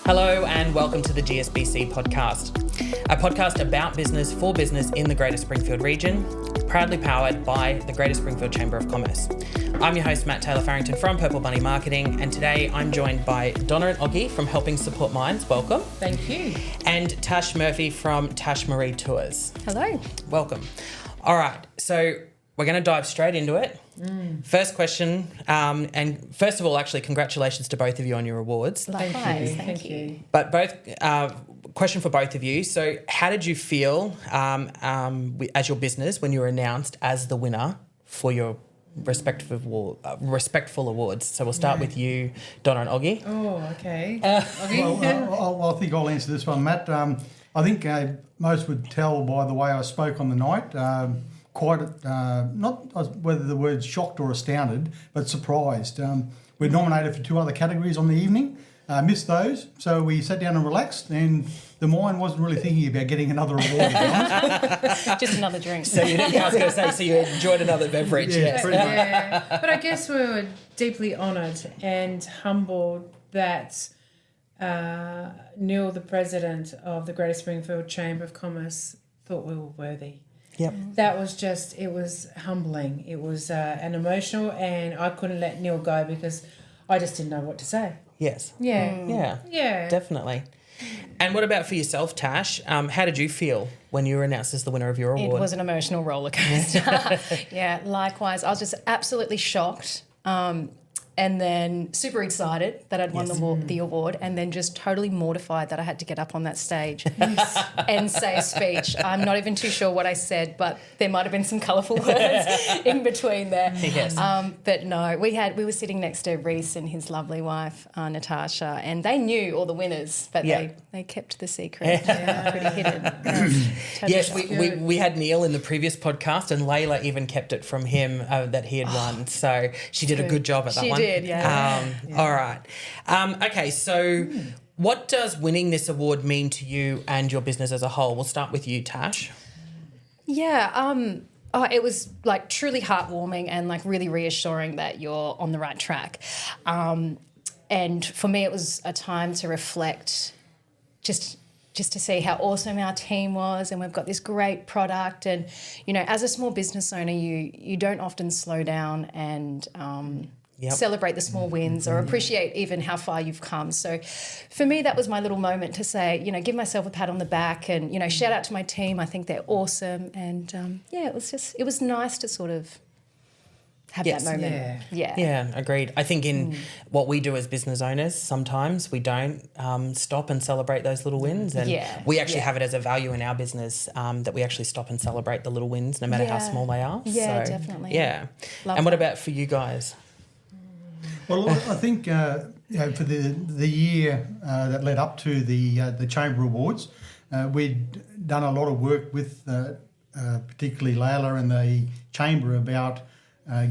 Hello and welcome to the GSBC podcast, a podcast about business for business in the Greater Springfield region, proudly powered by the Greater Springfield Chamber of Commerce. I'm your host, Matt Taylor-Farrington from Purple Bunny Marketing, and today I'm joined by Donna and Oggy from Helping Support Minds. Welcome. Thank you. And Tash Murphy from Tash Maree Tours. Hello. Welcome. All right, so we're going to dive straight into it. First question, and first of all, actually, congratulations to both of you on your awards. Likewise. Thank you. But question for both of you. So how did you feel as your business when you were announced as the winner for your respectful awards? So we'll start with you, Donna and Oggy. Oh, okay. Oggy? Well, I think I'll answer this one, Matt. I think most would tell by the way I spoke on the night. Not whether the word's shocked or astounded, but surprised. We're nominated for 2 other categories on the evening. Missed those, so we sat down and relaxed, and the mind wasn't really thinking about getting another award. Just another drink. So you enjoyed another beverage. Yeah, Yes. But I guess we were deeply honoured and humbled that Neil, the president of the Greater Springfield Chamber of Commerce, thought we were worthy. Yep. That was it was humbling. It was an emotional, and I couldn't let Neil go because I just didn't know what to say. Yes. Yeah. Yeah. Definitely. And what about for yourself, Tash? How did you feel when you were announced as the winner of your award? It was an emotional roller coaster. Yeah, likewise. I was just absolutely shocked. And then super excited that I'd won the award, and then just totally mortified that I had to get up on that stage and say a speech. I'm not even too sure what I said, but there might have been some colourful words in between there. Yes. But no, we were sitting next to Reese and his lovely wife, Natasha, and they knew all the winners, but they kept the secret pretty hidden. Yes, we had Neil in the previous podcast, and Layla even kept it from him that he had won. So she did a good job at that one. She did, yeah. All right. Okay, so what does winning this award mean to you and your business as a whole? We'll start with you, Tash. Yeah, it was like truly heartwarming and like really reassuring that you're on the right track. And for me, it was a time to reflect, just to see how awesome our team was, and we've got this great product. And, you know, as a small business owner, you don't often slow down and celebrate the small wins or appreciate even how far you've come. So for me, that was my little moment to say, you know, give myself a pat on the back and, you know, shout out to my team. I think they're awesome. And, it was nice to sort of have that moment. Yeah, agreed. I think in what we do as business owners, sometimes we don't stop and celebrate those little wins. And we actually have it as a value in our business that we actually stop and celebrate the little wins, no matter how small they are. Yeah, so, definitely. Yeah. Love and what that. about for you guys? Well, I think for the year that led up to the Chamber Awards, we'd done a lot of work with particularly Layla and the Chamber about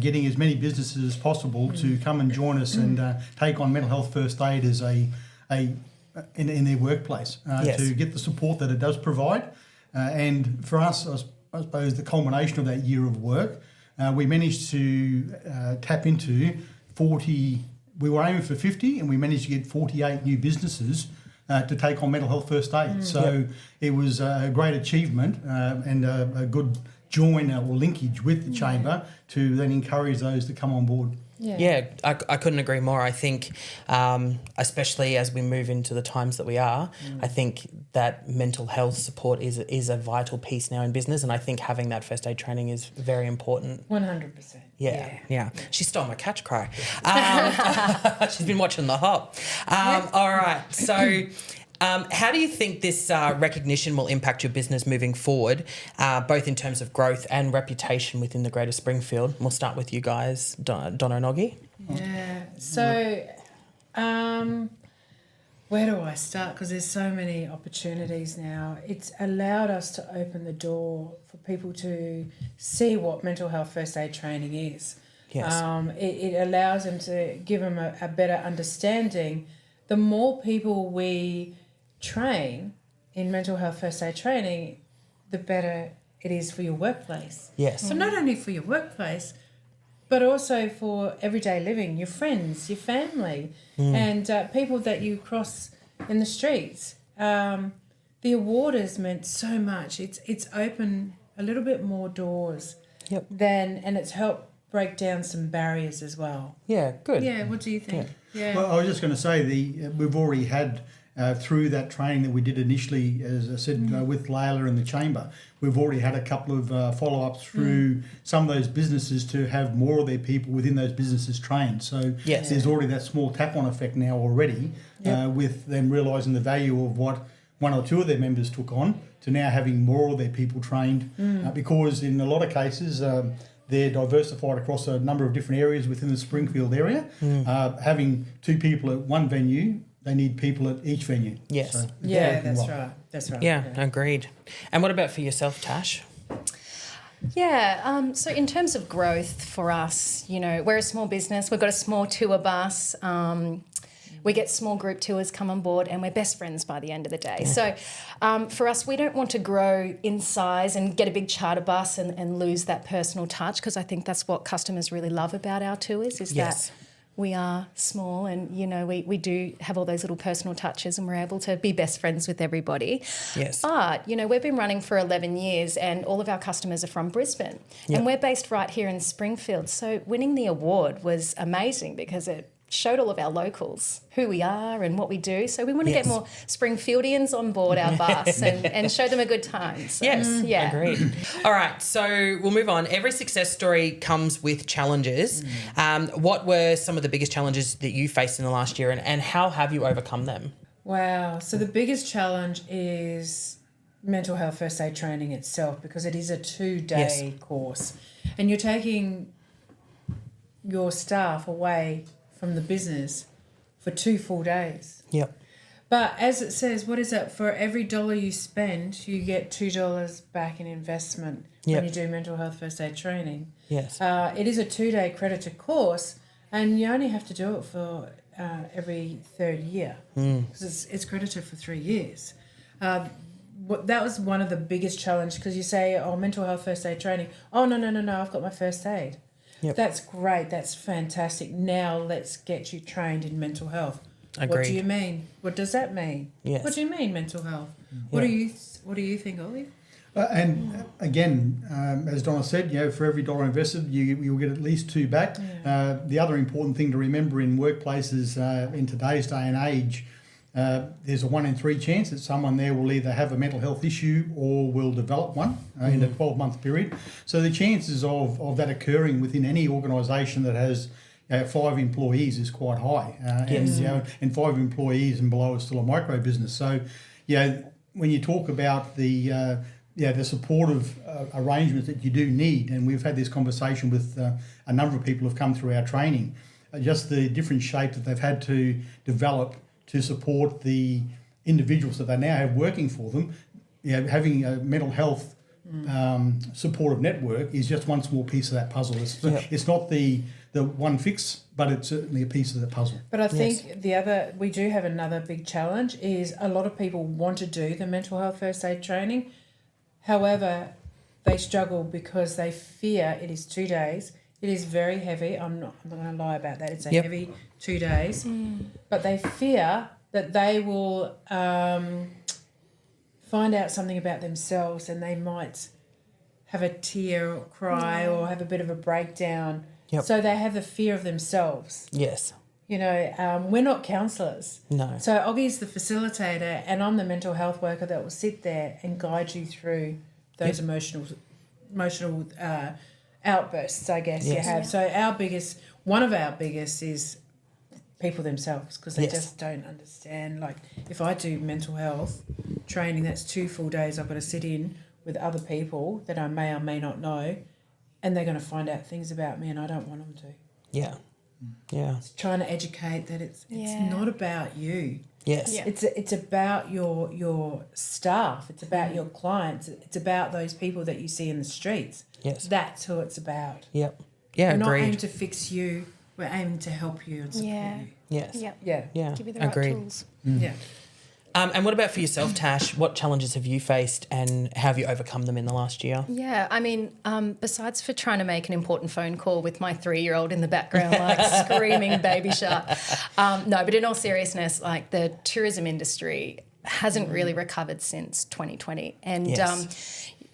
getting as many businesses as possible to come and join us and take on mental health first aid as in their workplace to get the support that it does provide. And for us, I suppose the culmination of that year of work, we managed to tap into 40. We were aiming for 50, and we managed to get 48 new businesses to take on mental health first aid. So it was a great achievement and a good join or linkage with the Chamber to then encourage those to come on board. Yeah, I couldn't agree more. I think, especially as we move into the times that we are, I think that mental health support is a vital piece now in business, and I think having that first aid training is very important. 100%. Yeah. She stole my catch cry. She's been watching The Hop. All right, so... how do you think this recognition will impact your business moving forward, both in terms of growth and reputation within the Greater Springfield? We'll start with you guys, Donna and Oggy. Yeah. So, where do I start? Because there's so many opportunities now. It's allowed us to open the door for people to see what mental health first aid training is. Yes. It allows them to give them a better understanding. The more people we train in mental health first aid training, the better it is for your workplace. Yes. So not only for your workplace, but also for everyday living, your friends, your family, and people that you cross in the streets. The award has meant so much. It's opened a little bit more doors and it's helped break down some barriers as well. Yeah, good. Yeah, what do you think? Yeah. Well, I was just going to say we've already had through that training that we did initially, as I said, with Layla in the chamber, we've already had a couple of follow-ups through some of those businesses to have more of their people within those businesses trained. So there's already that small tap-on effect now already with them realising the value of what one or two of their members took on to now having more of their people trained because in a lot of cases they're diversified across a number of different areas within the Springfield area. Having two people at one venue, they need people at each venue. Yes. So That's right. Yeah, agreed. And what about for yourself, Tash? Yeah, so in terms of growth for us, we're a small business. We've got a small tour bus. We get small group tours come on board and we're best friends by the end of the day. So for us, we don't want to grow in size and get a big charter bus and lose that personal touch because I think that's what customers really love about our tours is that we are small and, we do have all those little personal touches and we're able to be best friends with everybody. Yes. But, we've been running for 11 years and all of our customers are from Brisbane and we're based right here in Springfield. So winning the award was amazing because it showed all of our locals who we are and what we do. So we want to get more Springfieldians on board our bus and show them a good time. So, agreed. All right, so we'll move on. Every success story comes with challenges. What were some of the biggest challenges that you faced in the last year and how have you overcome them? Wow. So the biggest challenge is mental health first aid training itself because it is a 2-day course and you're taking your staff away from the business for 2 full days. Yep. But as it says, what is that? For every $1 you spend, you get $2 back in investment when you do mental health first aid training. Yes. It is a 2-day accredited course and you only have to do it for every 3rd year because it's credited for 3 years. That was one of the biggest challenges because you say, mental health first aid training. Oh, no, I've got my first aid. Yep. That's great. That's fantastic. Now let's get you trained in mental health. Agreed. What do you mean? What does that mean? Yes. What do you mean mental health? What do you think, Oggy? And again, as Donna said, for every $1 invested, you'll get at least 2 back. Yeah. The other important thing to remember in workplaces in today's day and age, there's a 1 in 3 chance that someone there will either have a mental health issue or will develop one in a 12-month period. So the chances of that occurring within any organisation that has 5 employees is quite high. And 5 employees and below is still a micro business. So, when you talk about the supportive arrangements that you do need, and we've had this conversation with a number of people who've come through our training, just the different shape that they've had to develop to support the individuals that they now have working for them. Having a mental health supportive network is just one small piece of that puzzle. It's not the one fix, but it's certainly a piece of that puzzle. But I think we do have another big challenge is a lot of people want to do the mental health first aid training. However, they struggle because they fear it is 2 days. It is very heavy. I'm not going to lie about that. It's a heavy 2 days. But they fear that they will find out something about themselves and they might have a tear or cry or have a bit of a breakdown. Yep. So they have the fear of themselves. Yes. We're not counsellors. No. So Oggy's the facilitator and I'm the mental health worker that will sit there and guide you through those emotional outbursts, I guess you have. So one of our biggest is people themselves because they just don't understand. Like if I do mental health training, that's 2 full days I've got to sit in with other people that I may or may not know and they're going to find out things about me and I don't want them to. Yeah. Yeah. It's trying to educate that it's not about you. Yes. Yeah. It's about your staff. It's about your clients. It's about those people that you see in the streets. Yes. That's who it's about. Yep. Yeah, We're not agreed. aiming to fix you. We're aiming to help you and support you. Yes. Yep. Yeah. Yeah. Give you the agreed. right tools. Yeah. And what about for yourself, Tash? What challenges have you faced and how have you overcome them in the last year? Yeah, I mean, besides for trying to make an important phone call with my 3-year-old in the background, like screaming baby shark. No, but in all seriousness, like the tourism industry hasn't really recovered since 2020. And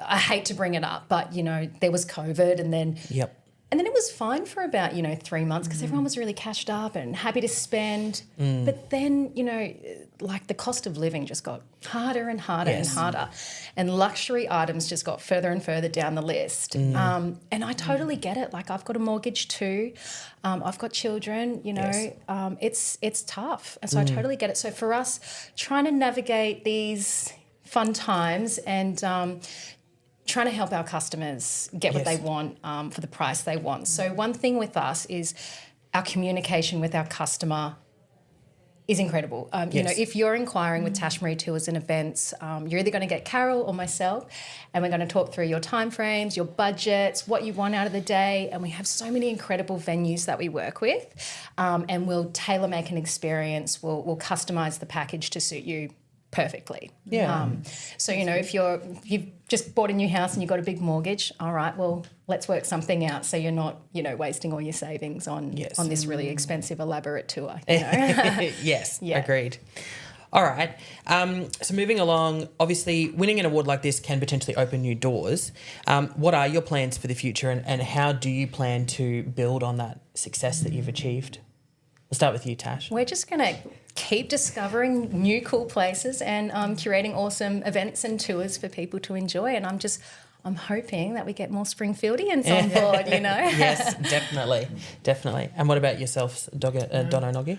I hate to bring it up, but, you know, there was COVID and then... Yep. And then it was fine for about, 3 months because everyone was really cashed up and happy to spend. But then, like the cost of living just got harder and harder and harder. And luxury items just got further and further down the list. And I totally get it. Like I've got a mortgage too. I've got children, it's tough. And so I totally get it. So for us, trying to navigate these fun times and trying to help our customers get what they want for the price they want. So one thing with us is our communication with our customer is incredible. If you're inquiring with Tash Maree Tours and Events, you're either going to get Carol or myself, and we're going to talk through your timeframes, your budgets, what you want out of the day, and we have so many incredible venues that we work with, and we'll tailor make an experience. We'll customise the package to suit you perfectly. Yeah. So if you've just bought a new house and you've got a big mortgage, all right, well, let's work something out so you're not, wasting all your savings on this really expensive, elaborate tour. Yes, agreed. All right. So moving along, obviously winning an award like this can potentially open new doors. What are your plans for the future and how do you plan to build on that success that you've achieved? We'll start with you, Tash. We're just going to keep discovering new cool places and curating awesome events and tours for people to enjoy. And I'm hoping that we get more Springfieldians on board, Yes, definitely. And what about yourself, Donna and Oggy?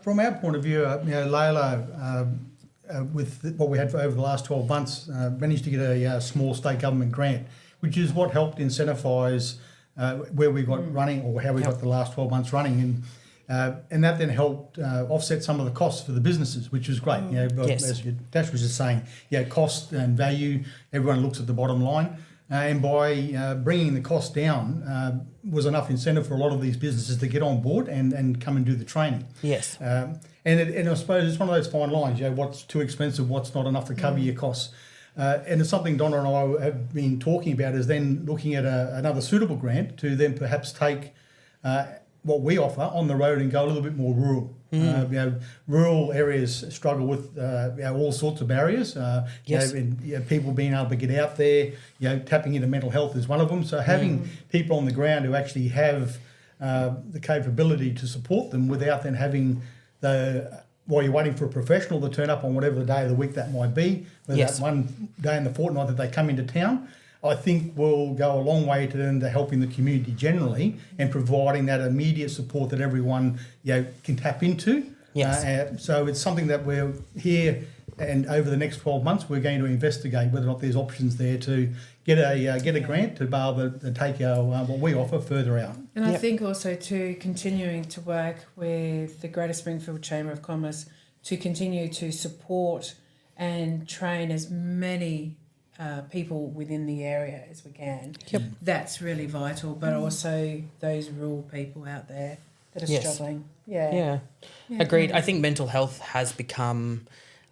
From our point of view, Layla, with what we had for over the last 12 months, managed to get a small state government grant, which is what helped incentivise where we got running or how we got the last 12 months running. And that then helped offset some of the costs for the businesses, which was great. As Tash was just saying, cost and value, everyone looks at the bottom line. And by bringing the cost down was enough incentive for a lot of these businesses to get on board and come and do the training. Yes. And I suppose it's one of those fine lines, what's too expensive, what's not enough to cover your costs. And it's something Donna and I have been talking about is then looking at another suitable grant to then perhaps take what we offer on the road and go a little bit more rural. Rural areas struggle with all sorts of barriers. People being able to get out there, tapping into mental health is one of them. So having people on the ground who actually have the capability to support them without then having while you're waiting for a professional to turn up on whatever the day of the week that might be, whether that's one day in the fortnight that they come into town, I think will go a long way to helping the community generally and providing that immediate support that everyone can tap into. Yes. So it's something that we're here and over the next 12 months we're going to investigate whether or not there's options there to get a grant to be able to take our what we offer further out. And I think also too continuing to work with the Greater Springfield Chamber of Commerce to continue to support and train as many people within the area as we can. That's really vital, but also those rural people out there that are struggling. Yeah. Agreed. I think mental health has become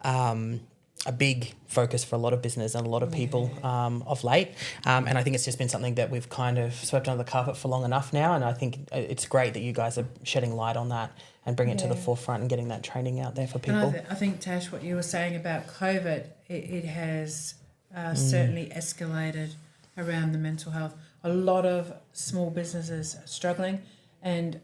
a big focus for a lot of business and a lot of people of late. And I think it's just been something that we've kind of swept under the carpet for long enough now. And I think it's great that you guys are shedding light on that and bringing it to the forefront and getting that training out there for people. And I think, Tash, what you were saying about COVID, it has certainly escalated around the mental health. A lot of small businesses are struggling and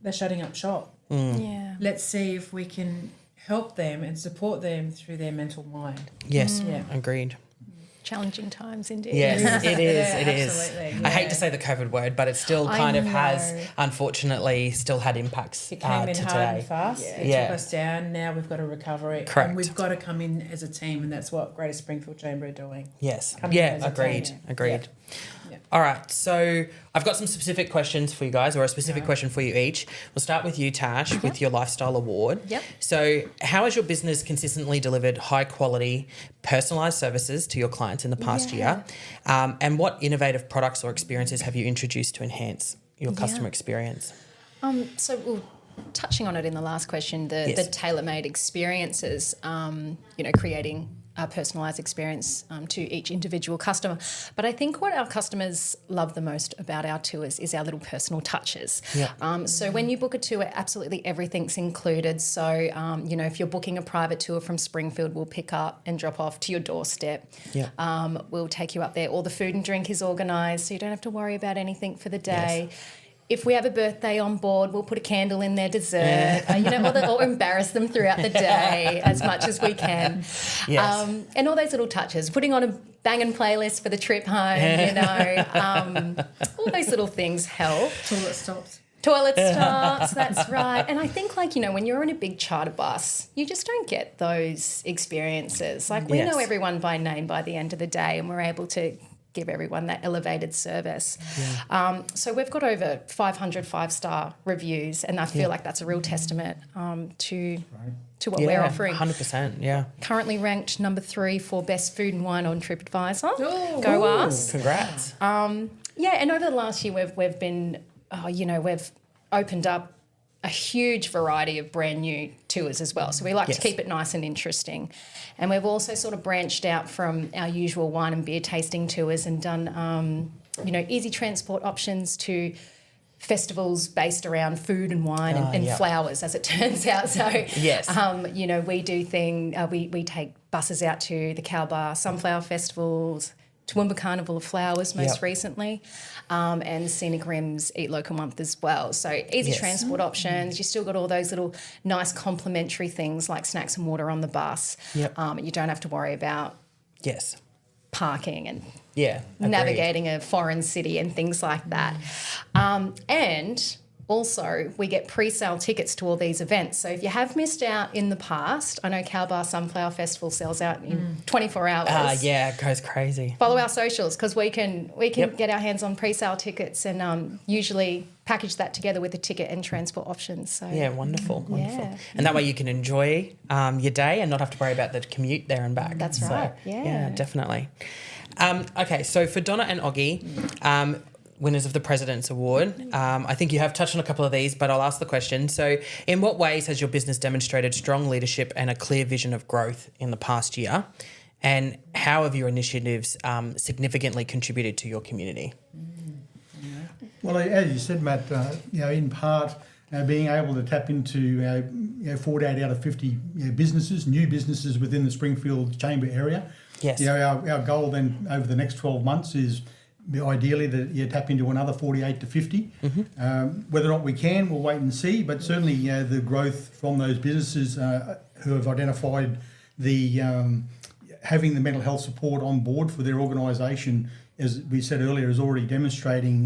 they're shutting up shop. Let's see if we can help them and support them through their mental mind. Yes, agreed. Challenging times indeed. Yes, it is. Absolutely. I hate to say the COVID word, but it still kind of has, unfortunately, still had impacts It came in to hard today. and fast. It took us down. Now we've got to recover it. Correct. And we've got to come in as a team, and that's what Greater Springfield Chamber are doing. Yes. Coming in as a Agreed. team. Agreed. Yeah. All right, so I've got some specific questions for you guys, or a specific question for you each. We'll start with you, Tash, with your Lifestyle Award. Yep. So how has your business consistently delivered high-quality, personalised services to your clients in the past year? And what innovative products or experiences have you introduced to enhance your customer experience? touching on it in the last question, the tailor-made experiences, creating a personalised experience to each individual customer. But I think what our customers love the most about our tours is our little personal touches. Yeah. So when you book a tour, absolutely everything's included. So, if you're booking a private tour from Springfield, we'll pick up and drop off to your doorstep. Yeah. We'll take you up there. All the food and drink is organised, so you don't have to worry about anything for the day. Yes. If we have a birthday on board, we'll put a candle in their dessert, or embarrass them throughout the day as much as we can. Yes. And all those little touches, putting on a banging playlist for the trip home, all those little things help. Toilet stops, that's right. And I think, when you're in a big charter bus, you just don't get those experiences. We know everyone by name by the end of the day, and we're able to give everyone that elevated service. Yeah. So we've got over 500 5-star reviews, and I feel like that's a real testament to what we're offering. 100%, yeah. Currently ranked number 3 for best food and wine on TripAdvisor. Go us. Congrats. And over the last year we've been, we've opened up a huge variety of brand new tours as well. So we like to keep it nice and interesting. And we've also sort of branched out from our usual wine and beer tasting tours and done, easy transport options to festivals based around food and wine and flowers, as it turns out. So, we do we take buses out to the Cowbar Sunflower Festivals, Toowoomba Carnival of Flowers most recently, and Scenic Rims Eat Local Month as well. So easy transport options. You still got all those little nice complimentary things like snacks and water on the bus. Yep. You don't have to worry about parking and navigating a foreign city and things like that. And also, we get pre-sale tickets to all these events. So if you have missed out in the past, I know Cowbar Sunflower Festival sells out in 24 hours. It goes crazy. Follow our socials because we can get our hands on pre-sale tickets and usually package that together with the ticket and transport options. So wonderful. And that way you can enjoy your day and not have to worry about the commute there and back. That's right. Yeah, definitely. Okay, so for Donna and Oggy, winners of the President's Award. I think you have touched on a couple of these, but I'll ask the question. So in what ways has your business demonstrated strong leadership and a clear vision of growth in the past year? And how have your initiatives significantly contributed to your community? Well, as you said, Matt, in part, being able to tap into 48 out of 50 businesses, new businesses within the Springfield Chamber area. Yes. Our goal then over the next 12 months is ideally that you tap into another 48 to 50. Whether or not we can, we'll wait and see. But certainly, the growth from those businesses who have identified the having the mental health support on board for their organisation, as we said earlier, is already demonstrating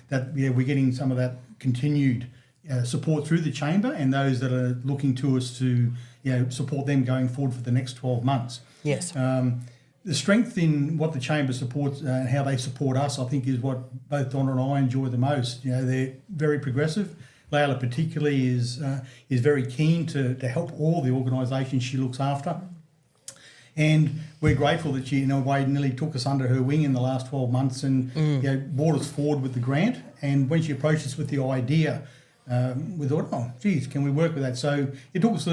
that we're getting some of that continued support through the chamber, and those that are looking to us to support them going forward for the next 12 months. Yes. The strength in what the chamber supports and how they support us, I think, is what both Donna and I enjoy the most. They're very progressive. Layla particularly is very keen to help all the organisations she looks after. And we're grateful that she, in a way, nearly took us under her wing in the last 12 months and brought us forward with the grant. And when she approached us with the idea, we thought, can we work with that? So it took us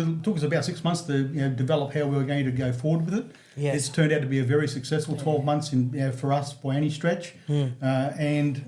about 6 months to develop how we were going to go forward with it. Yes. It's turned out to be a very successful 12 months for us by any stretch. And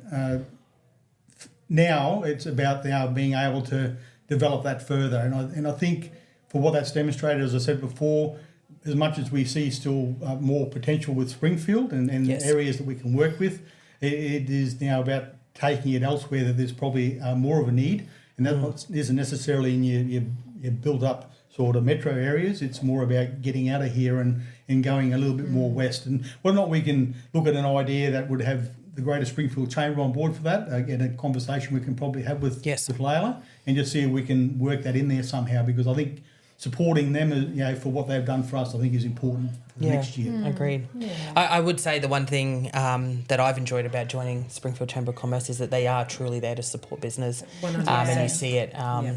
now it's about being able to develop that further. And I think for what that's demonstrated, as I said before, as much as we see still more potential with Springfield and areas that we can work with, it is now about taking it elsewhere that there's probably more of a need. And that isn't necessarily in your built-up sort of metro areas. It's more about getting out of here and going a little bit more west. And whether or not we can look at an idea that would have the Greater Springfield Chamber on board for that, again, a conversation we can probably have with Layla and just see if we can work that in there somehow, because I think supporting them, for what they've done for us, I think is important for next year. Agreed. Yeah. I would say the one thing that I've enjoyed about joining Springfield Chamber of Commerce is that they are truly there to support business, and you see it.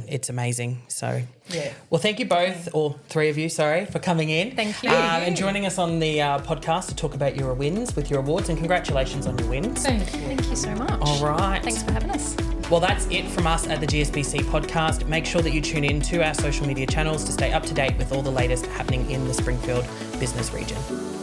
It's amazing. So, well, thank you both, or three of you, for coming in. Thank you. And joining us on the podcast to talk about your wins with your awards, and congratulations on your wins. Thank you. Thank you so much. All right. Thanks for having us. Well, that's it from us at the GSBC podcast. Make sure that you tune in to our social media channels to stay up to date with all the latest happening in the Springfield business region.